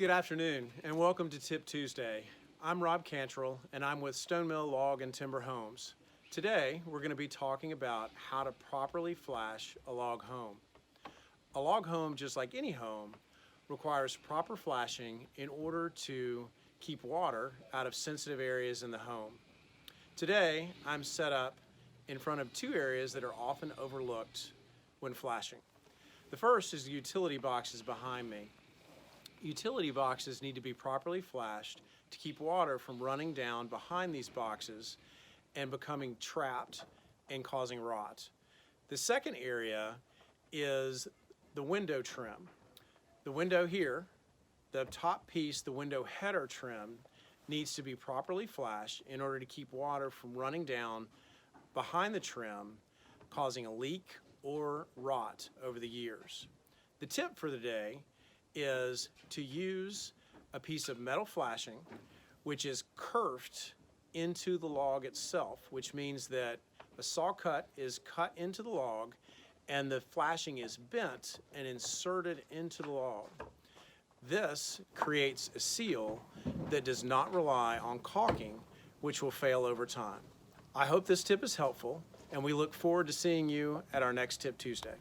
Good afternoon and welcome to Tip Tuesday. I'm Rob Cantrell and I'm with StoneMill Log Timber Homes. Today we're going to be talking about how to properly flash a log home. A log home, just like any home, requires proper flashing in order to keep water out of sensitive areas in the home. Today I'm set up in front of two areas that are often overlooked when flashing. The first is the utility boxes behind me. Utility boxes need to be properly flashed to keep water from running down behind these boxes and becoming trapped and causing rot. The second area is the window trim. The window here, the top piece, the window header trim, needs to be properly flashed in order to keep water from running down behind the trim, causing a leak or rot over the years. The tip for the day is to use a piece of metal flashing which is kerfed into the log itself, which means that a saw cut is cut into the log and the flashing is bent and inserted into the log. This creates a seal that does not rely on caulking, which will fail over time. I hope this tip is helpful and we look forward to seeing you at our next Tip Tuesday.